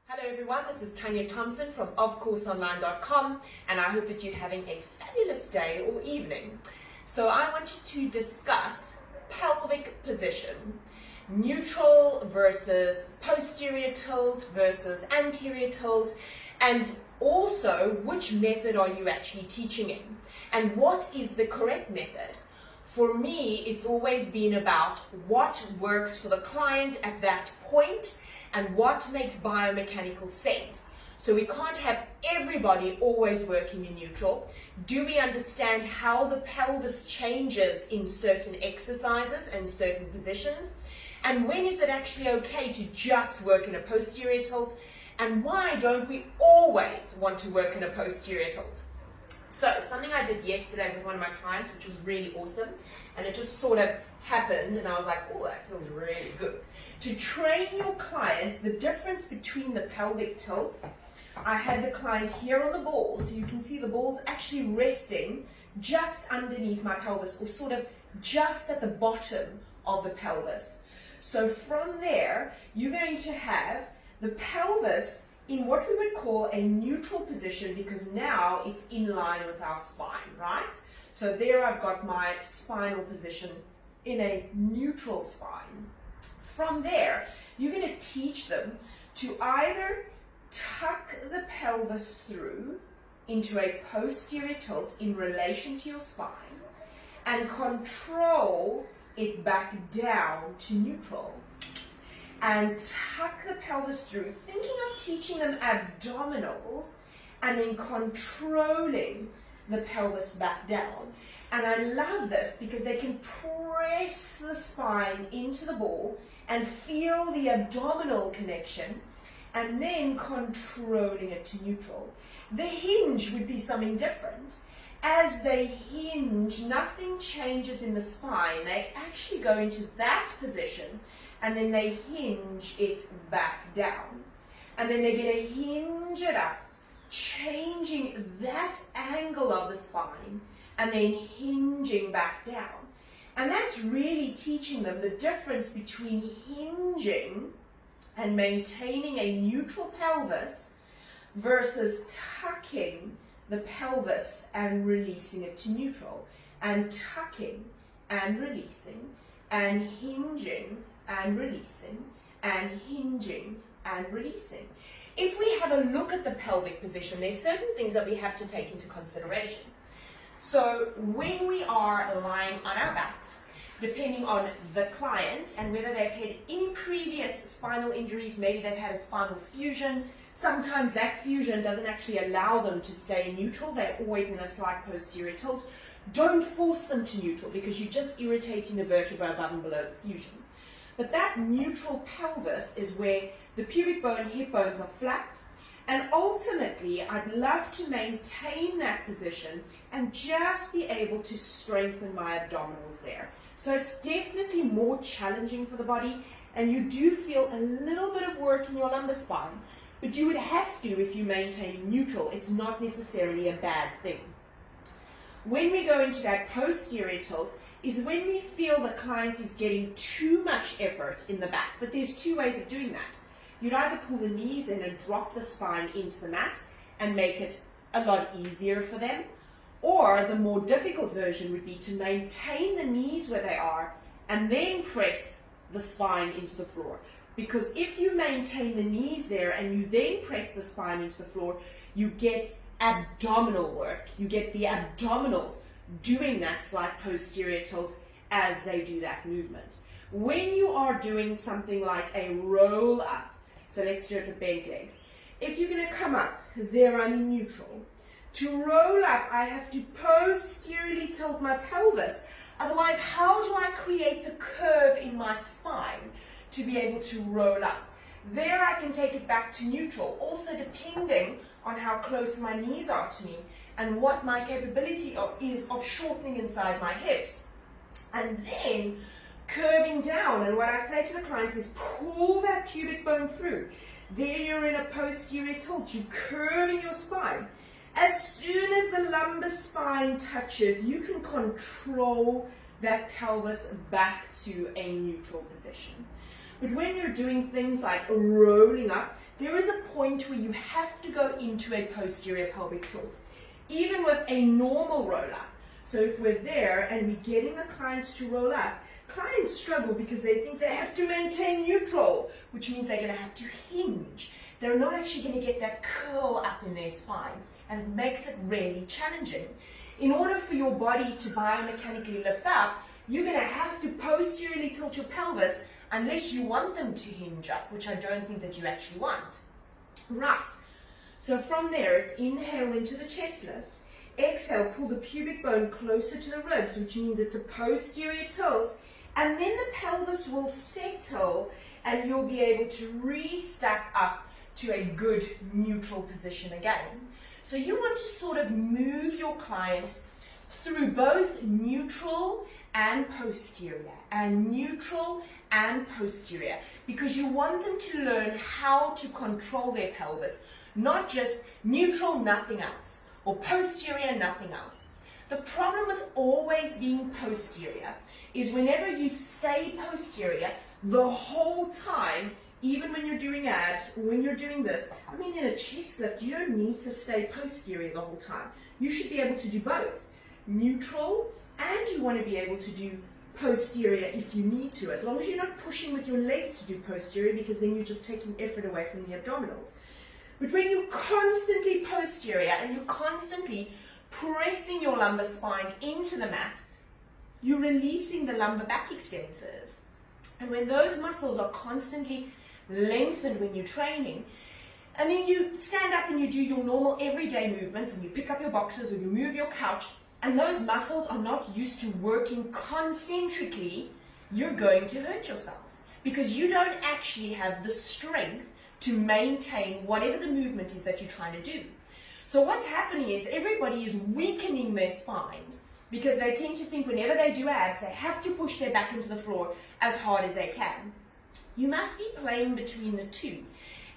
Hello everyone, this is Tanya Thompson from Of-CourseOnline.com, and I hope that you're having a fabulous day or evening. So I want you to discuss pelvic position, neutral versus posterior tilt versus anterior tilt, and also which method are you actually teaching in, and what is the correct method. For me, it's always been about what works for the client at that point and what makes biomechanical sense. So we can't have everybody always working in neutral. Do we understand how the pelvis changes in certain exercises and certain positions? And when is it actually okay to just work in a posterior tilt? And why don't we always want to work in a posterior tilt? So something I did yesterday with one of my clients, which was really awesome, and it just sort of happened, and I was like, oh, that feels really good. To train your client the difference between the pelvic tilts, I had the client here on the ball, so you can see the ball's actually resting just underneath my pelvis, or sort of just at the bottom of the pelvis. So from there, you're going to have the pelvis in what we would call a neutral position, because now it's in line with our spine, right? So there I've got my spinal position in a neutral spine. From there, you're going to teach them to either tuck the pelvis through into a posterior tilt in relation to your spine and control it back down to neutral. And tuck the pelvis through, thinking of teaching them abdominals and then controlling the pelvis back down. And I love this because they can press the spine into the ball and feel the abdominal connection and then controlling it to neutral. The hinge would be something different. As they hinge, nothing changes in the spine. They actually go into that position and then they hinge it back down. And then they're going to hinge it up, changing that angle of the spine and then hinging back down. And that's really teaching them the difference between hinging and maintaining a neutral pelvis versus tucking the pelvis and releasing it to neutral, and tucking and releasing, and hinging and releasing, and hinging and releasing. If we have a look at the pelvic position, there's certain things that we have to take into consideration. So when we are lying on our backs, depending on the client and whether they've had any previous spinal injuries, maybe they've had a spinal fusion, sometimes that fusion doesn't actually allow them to stay neutral, they're always in a slight posterior tilt. Don't force them to neutral because you're just irritating the vertebra above and below the fusion. But that neutral pelvis is where the pubic bone, hip bones are flat, and ultimately I'd love to maintain that position and just be able to strengthen my abdominals there. So it's definitely more challenging for the body, and you do feel a little bit of work in your lumbar spine, but you would have to if you maintain neutral. It's not necessarily a bad thing. When we go into that posterior tilt is when we feel the client is getting too much effort in the back, but there's two ways of doing that. You'd either pull the knees in and drop the spine into the mat and make it a lot easier for them, or the more difficult version would be to maintain the knees where they are and then press the spine into the floor. Because if you maintain the knees there and you then press the spine into the floor, you get abdominal work. You get the abdominals doing that slight posterior tilt as they do that movement. When you are doing something like a roll up, so let's do it with bent legs. If you're going to come up, there I'm in neutral. To roll up, I have to posteriorly tilt my pelvis. Otherwise, how do I create the curve in my spine to be able to roll up? There I can take it back to neutral, also depending on how close my knees are to me and what my capability is of shortening inside my hips. And then curving down, and what I say to the clients is pull that pubic bone through. There you're in a posterior tilt, you're curving your spine. As soon as the lumbar spine touches, you can control that pelvis back to a neutral position. But when you're doing things like rolling up, there is a point where you have to go into a posterior pelvic tilt, even with a normal roll up. So if we're there and we're getting the clients to roll up, clients struggle because they think they have to maintain neutral, which means they're going to have to hinge. They're not actually going to get that curl up in their spine, and it makes it really challenging. In order for your body to biomechanically lift up, you're going to have to posteriorly tilt your pelvis unless you want them to hinge up, which I don't think that you actually want. Right, so from there, it's inhale into the chest lift. Exhale, pull the pubic bone closer to the ribs, which means it's a posterior tilt, and then the pelvis will settle and you'll be able to re-stack up to a good neutral position again. So you want to sort of move your client through both neutral and posterior, and neutral and posterior, because you want them to learn how to control their pelvis, not just neutral, nothing else, or posterior, nothing else. The problem with always being posterior is whenever you stay posterior the whole time, even when you're doing abs, or when you're doing this, I mean in a chest lift, you don't need to stay posterior the whole time. You should be able to do both, neutral, and you want to be able to do posterior if you need to, as long as you're not pushing with your legs to do posterior, because then you're just taking effort away from the abdominals. But when you're constantly posterior and you're constantly pressing your lumbar spine into the mat, you're releasing the lumbar back extensors. And when those muscles are constantly lengthened when you're training, and then you stand up and you do your normal everyday movements and you pick up your boxes or you move your couch, and those muscles are not used to working concentrically, you're going to hurt yourself because you don't actually have the strength to maintain whatever the movement is that you're trying to do. So what's happening is everybody is weakening their spines because they tend to think whenever they do abs, they have to push their back into the floor as hard as they can. You must be playing between the two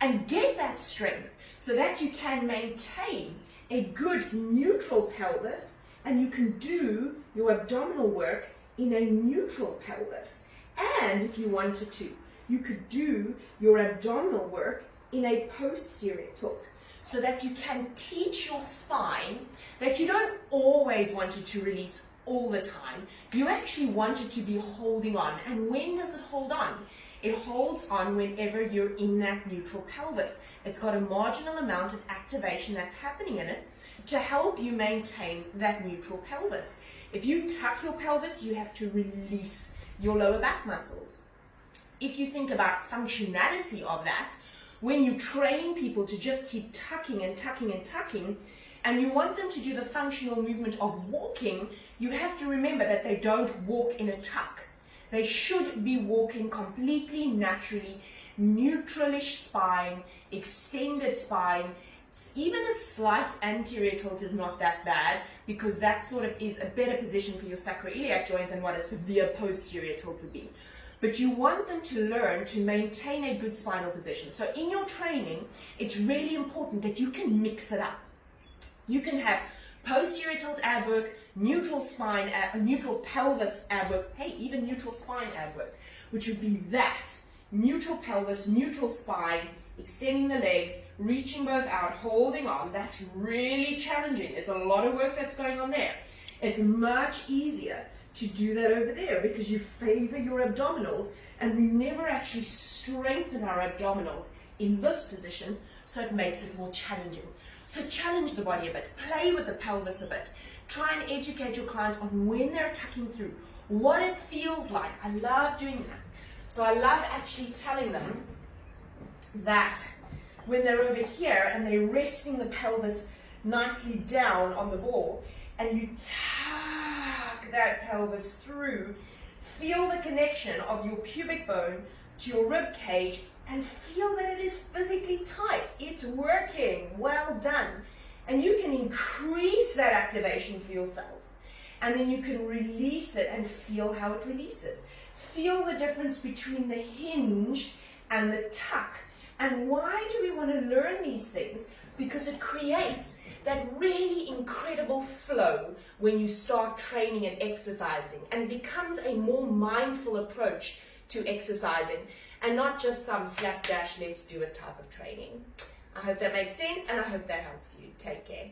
and get that strength so that you can maintain a good neutral pelvis, and you can do your abdominal work in a neutral pelvis. And if you wanted to, you could do your abdominal work in a posterior tilt, so that you can teach your spine that you don't always want it to release all the time. You actually want it to be holding on. And when does it hold on? It holds on whenever you're in that neutral pelvis. It's got a marginal amount of activation that's happening in it to help you maintain that neutral pelvis. If you tuck your pelvis, you have to release your lower back muscles. If you think about functionality of that, when you train people to just keep tucking and tucking and tucking, and you want them to do the functional movement of walking, you have to remember that they don't walk in a tuck. They should be walking completely naturally, neutralish spine, extended spine. Even a slight anterior tilt is not that bad, because that sort of is a better position for your sacroiliac joint than what a severe posterior tilt would be. But you want them to learn to maintain a good spinal position. So in your training, it's really important that you can mix it up. You can have posterior tilt ab work, neutral spine, neutral pelvis ab work, hey, even neutral spine ab work, which would be that. Neutral pelvis, neutral spine, extending the legs, reaching both out, holding on. That's really challenging. There's a lot of work that's going on there. It's much easier to do that over there because you favor your abdominals, and we never actually strengthen our abdominals in this position, so it makes it more challenging. So challenge the body a bit, play with the pelvis a bit, try and educate your clients on when they're tucking through, what it feels like. I love doing that. So I love actually telling them that when they're over here and they're resting the pelvis nicely down on the ball, and you tuck that pelvis through, feel the connection of your pubic bone to your rib cage, and feel that it is physically tight. It's working. Well done. And you can increase that activation for yourself, and then you can release it and feel how it releases. Feel the difference between the hinge and the tuck. And why do we want to learn these things? Because it creates that really incredible flow when you start training and exercising, and it becomes a more mindful approach to exercising. and not just some slapdash let's do it type of training. I hope that makes sense, and I hope that helps you. Take care.